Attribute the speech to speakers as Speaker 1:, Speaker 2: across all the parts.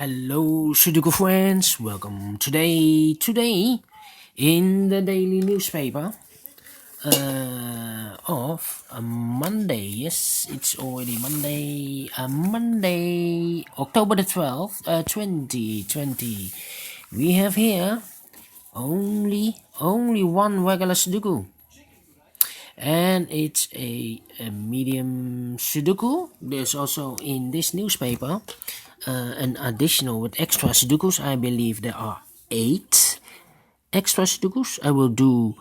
Speaker 1: Hello, Sudoku friends. Welcome today in the daily newspaper of a Monday. Yes, it's already Monday. Monday, October the 12th, 2020. We have here only one regular Sudoku, and it's a medium Sudoku. There's also in this newspaper an additional with extra Sudokus. I believe there are 8 extra Sudokus. I will do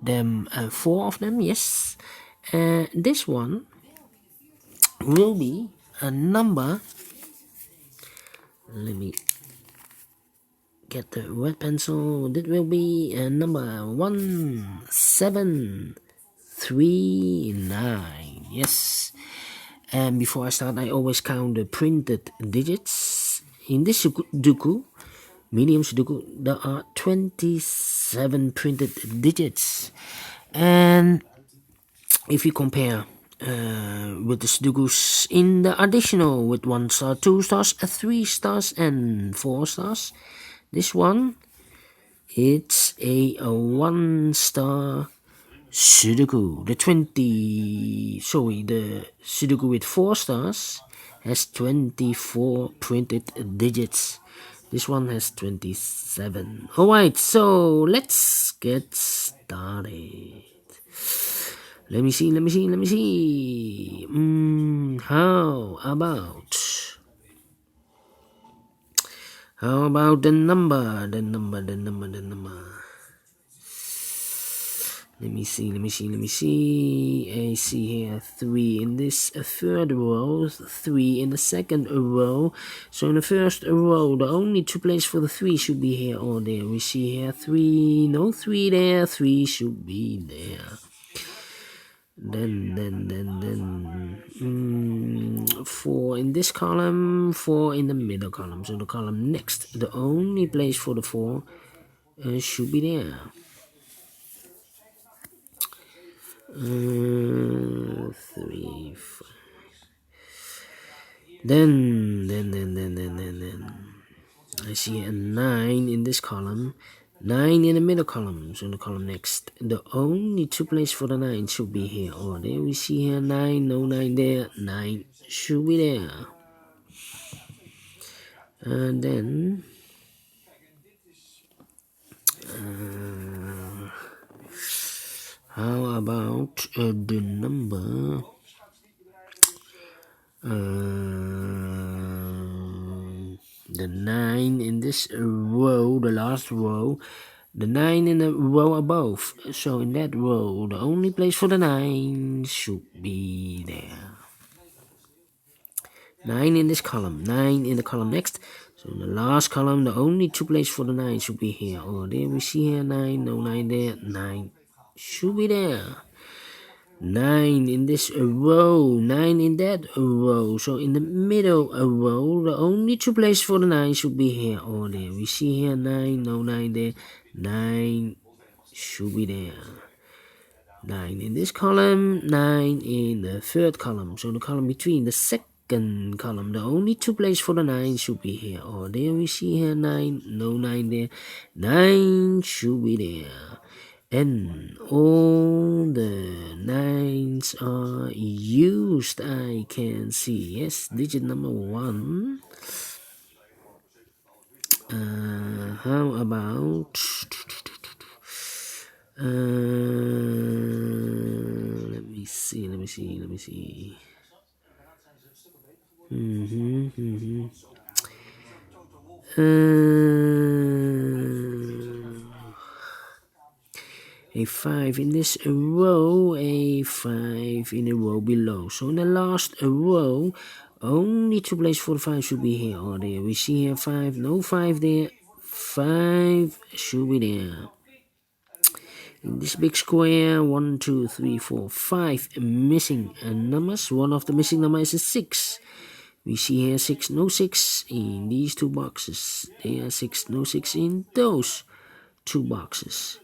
Speaker 1: them 4 of them. Yes, this one will be a number. Let me get the red pencil. That will be a number 1739. Yes. And before I start, I always count the printed digits. In this Sudoku, Medium Sudoku, there are 27 printed digits. And if you compare with the Sudokus in the additional with 1 star, 2 stars, 3 stars, and 4 stars, this one, it's a 1 star Sudoku. The Sudoku with 4 stars has 24 printed digits. This one has 27. Alright, so let's get started. Let me see. How about the number? Let me see. I see here 3 in this third row, 3 in the second row. So in the first row, the only 2 places for the 3 should be here or there. We see here 3, no 3 there, 3 should be there. Then 4 in this column, 4 in the middle column. So the column next, the only place for the 4 should be there. 3, 5. Then I see a 9 in this column, 9 in the middle column. So the column next, the only 2 places for the 9 should be here or there. We see here 9, no 9 there, 9 should be there. And then how about the number the 9 in this row, the last row, the 9 in the row above. So in that row, the only place for the 9 should be there. 9 in this column, 9 in the column next. So in the last column, the only 2 places for the 9 should be here or there. We see here 9, no 9 there, 9 should be there. 9 in this row, 9 in that row. So in the middle row, the only 2 places for the 9 should be here or there. We see here 9, no 9 there, 9 should be there. 9 in this column, 9 in the third column. So the column between the second column, the only 2 places for the 9 should be here or there. We see here 9, no 9 there, 9 should be there. And all the 9s are used, I can see. Yes, digit number 1. How about let me see. A 5 in this row, a 5 in the row below. So in the last row, only 2 places for the 5 should be here or there. We see here 5, no 5 there, 5 should be there. In this big square, 1, 2, 3, 4, 5 missing numbers. One of the missing numbers is a 6. We see here 6, no 6 in these 2 boxes. There are 6, no 6 in those 2 boxes.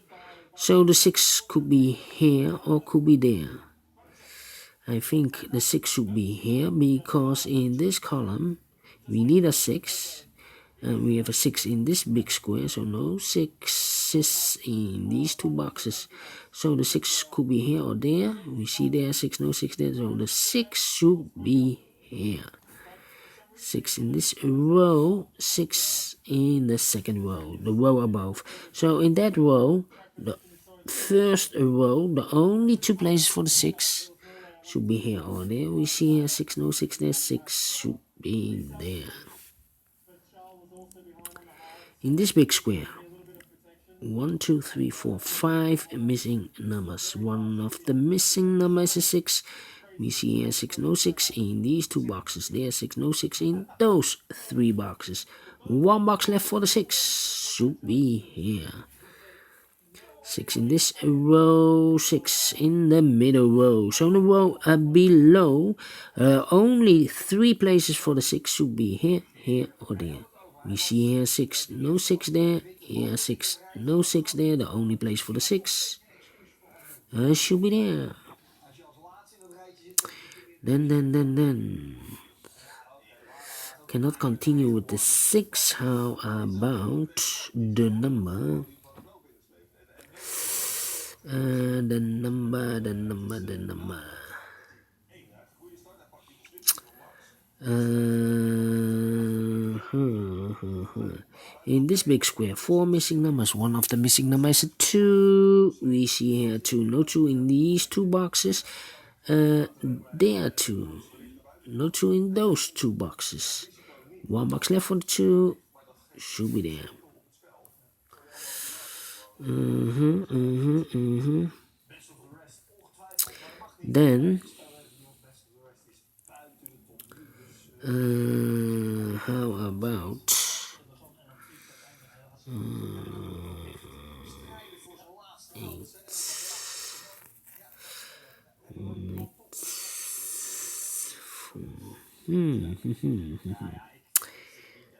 Speaker 1: So the 6 could be here or could be there. I think the 6 should be here because in this column we need a 6 And we have a 6 in this big square, so no 6s in these two boxes. So the 6 could be here or there. We see there 6, no 6 there, so the 6 should be here. 6 in this row, 6 in the second row, the row above. So in that row, the first row, the only two places for the 6 should be here or there. We see here 6, no 6 there, 6 should be there. In this big square, 1, 2, 3, 4, 5 missing numbers. One of the missing numbers is 6. We see here 6, no 6 in these two boxes. There 6, no 6 in those three boxes. One box left for the 6. Should be here. 6 in this row, 6 in the middle row. So in the row below, only 3 places for the 6 should be here, here or there. We see here 6, no 6 there, here 6, no 6 there, the only place for the 6 should be there. Then. Cannot continue with the 6, how about the number? The number. In this big square, 4 missing numbers. One of the missing numbers is 2. We see here 2, no 2 in these two boxes. There are 2, no 2 in those two boxes. One box left for the 2, should be there. Then how about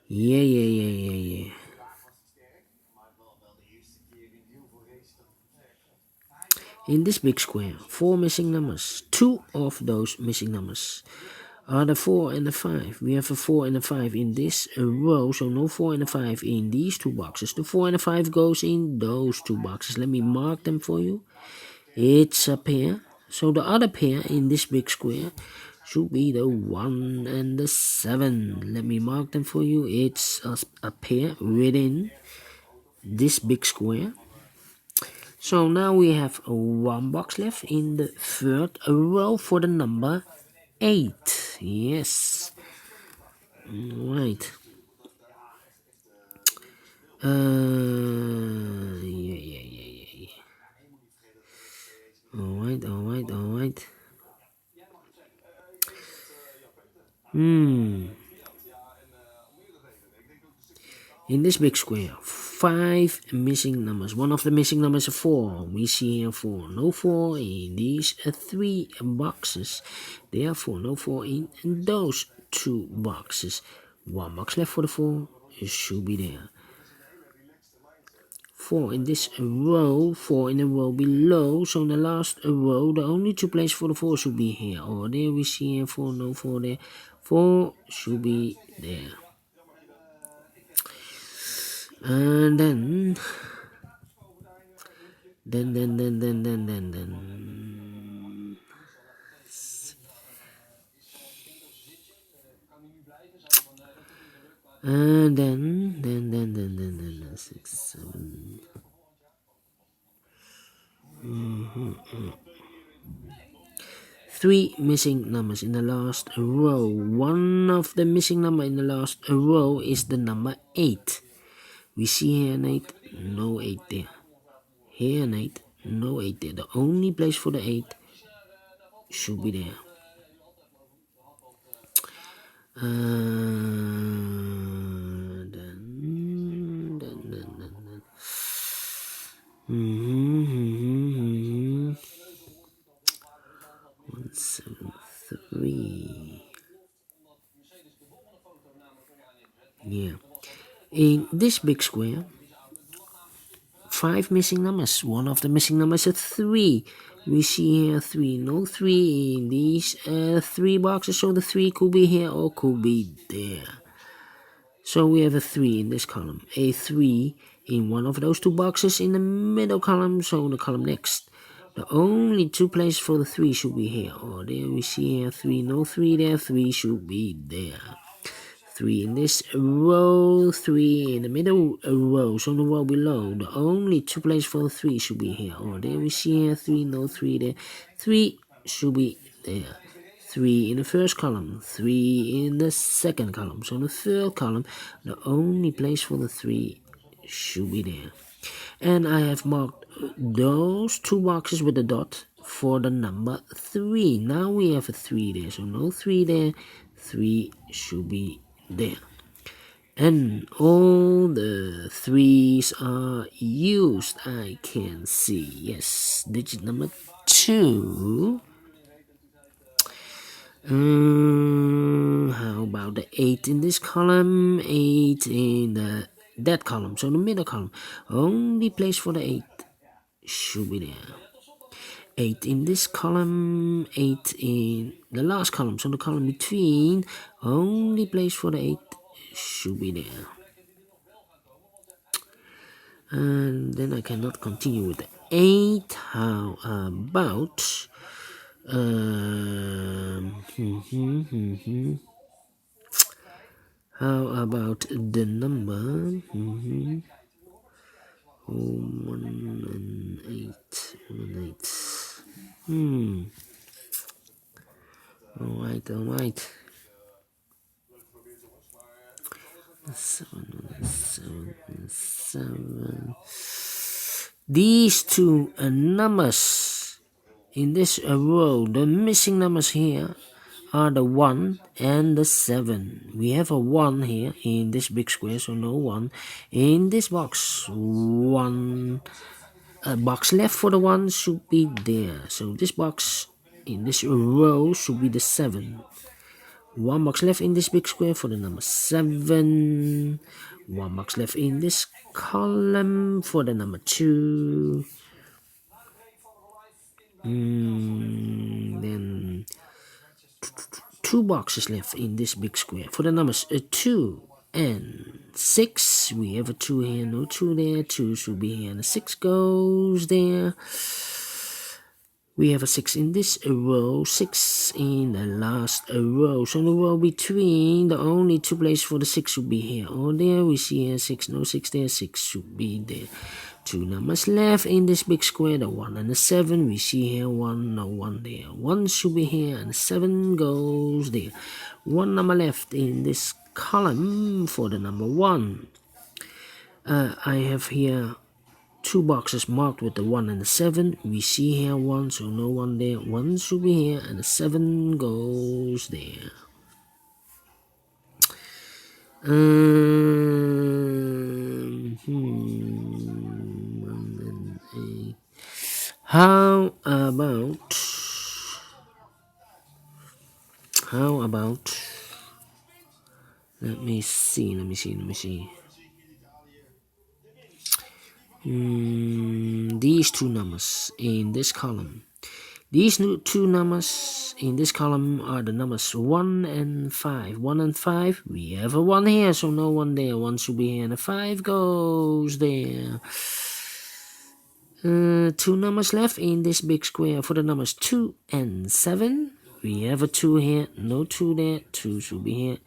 Speaker 1: Yeah. In this big square, 4 missing numbers. 2 of those missing numbers are the 4 and the 5. We have a 4 and a 5 in this row, so no 4 and a 5 in these two boxes. The 4 and a 5 goes in those two boxes. Let me mark them for you. It's a pair. So the other pair in this big square should be the 1 and the 7. Let me mark them for you. It's a pair within this big square. So now we have one box left in the third row for the number 8. Yes. Right. Yeah. Alright. In this big square, 5 missing numbers. One of the missing numbers is 4. We see here 4. No 4 in these 3 boxes. Therefore, no 4 in those 2 boxes. One box left for the 4. It should be there. 4 in this row, 4 in the row below. So in the last row, the only 2 places for the 4 should be here. Or there we see here 4, no 4 there. 4 should be there. And then and then 6, 7. 3 missing numbers in the last row. One of the missing number in the last row is the number 8. We see here an 8, no 8 there. Here an 8, no 8 there. The only place for the 8 should be there. Then. 173. Yeah. In this big square, 5 missing numbers. One of the missing numbers is 3. We see here 3. No 3 in these 3 boxes, so the 3 could be here or could be there. So we have a 3 in this column, a 3 in one of those two boxes in the middle column, so the column next. The only two places for the 3 should be here. Oh, there we see here 3, no 3 there, 3 should be there. 3 in this row, 3 in the middle row, so the row below. The only two places for the 3 should be here. Oh, there we see here 3, no 3 there. 3 should be there. 3 in the first column, 3 in the second column. So the third column, the only place for the 3 should be there. And I have marked those two boxes with a dot for the number 3. Now we have a 3 there, so no 3 there. 3 should be there. And all the 3's are used, I can see. Yes, digit number 2. How about the 8 in this column? 8 in that column, so the middle column. Only place for the 8 should be there. 8 in this column, 8 in the last column, so the column between. Only place for the 8 should be there. And then I cannot continue with the 8. How about how about the number 1 and 8? 1 and 8. Alright. 7. These two numbers in this row, the missing numbers here are the 1 and the 7. We have a 1 here in this big square, so no 1. In this box, 1 box left for the 1 should be there. So this box in this row should be the 7. 1 box left in this big square for the number 7. 1 box left in this column for the number 2. Then 2 boxes left in this big square for the numbers 2 and 6. We have a 2 here, no 2 there. 2 should be here, and the 6 goes there. We have a 6 in this row, 6 in the last row. So the row between, the only two places for the 6 should be here or there. We see here 6, no 6 there, 6 should be there. 2 numbers left in this big square, the 1 and the 7. We see here 1, no 1 there. 1 should be here and the 7 goes there. 1 number left in this column for the number 1. I have here 2 boxes marked with the 1 and the 7. We see here 1, so no 1 there. 1 should be here and the 7 goes there. 1 and 8. How about let me see. These two numbers in this column. These two numbers in this column are the numbers 1 and 5. 1 and 5, we have a 1 here, so no 1 there. 1 should be here, and a 5 goes there. 2 numbers left in this big square for the numbers 2 and 7. We have a 2 here, no 2 there. 2 should be here,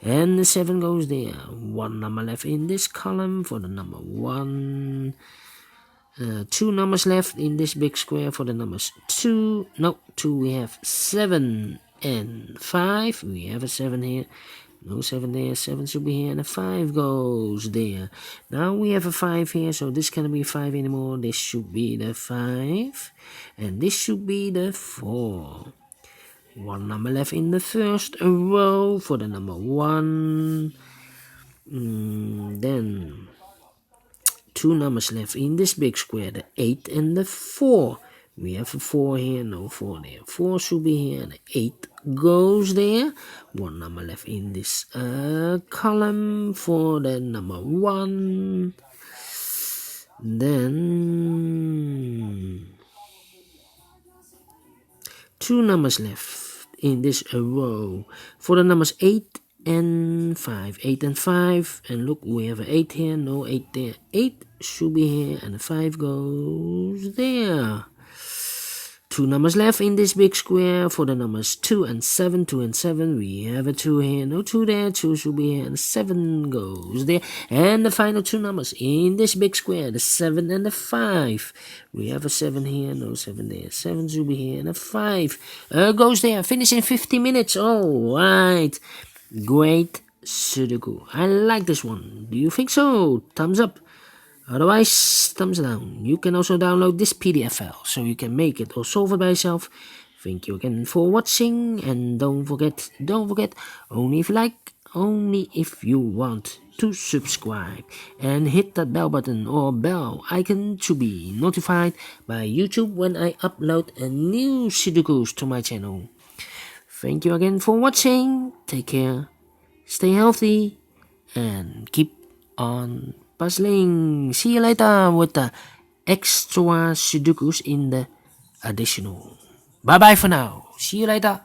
Speaker 1: and the 7 goes there. 1 number left in this column for the number 1. 2 numbers left in this big square for the numbers 2. No, 2 we have 7 and 5. We have a 7 here. No 7 there. 7 should be here and a 5 goes there. Now we have a 5 here, so this cannot be 5 anymore. This should be the 5. And this should be the 4. 1 number left in the first row for the number 1. Then 2 numbers left in this big square, the 8 and the 4. We have a 4 here, no 4 there. 4 should be here, and the 8 goes there. 1 number left in this column for the number 1. Then 2 numbers left in this row for the numbers 8 and 5. 8 and 5. And look, we have an 8 here. No 8 there. 8 should be here. And the 5 goes there. 2 numbers left in this big square for the numbers 2 and 7. 2 and 7. We have a 2 here. No 2 there. 2 should be here. And 7 goes there. And the final 2 numbers in this big square. The 7 and the 5. We have a 7 here. No 7 there. 7 should be here. And a 5 goes there. Finish in 50 minutes. Alright. Great Sudoku. I like this one. Do you think so? Thumbs up. Otherwise, thumbs down. You can also download this PDF file so you can make it or solve it by yourself. Thank you again for watching, and don't forget, only if you like, only if you want to subscribe and hit that bell button or bell icon to be notified by YouTube when I upload a new Sudokus to my channel. Thank you again for watching. Take care, stay healthy, and keep on puzzling. See you later with the extra Sudokus in the additional. Bye bye for now. See you later.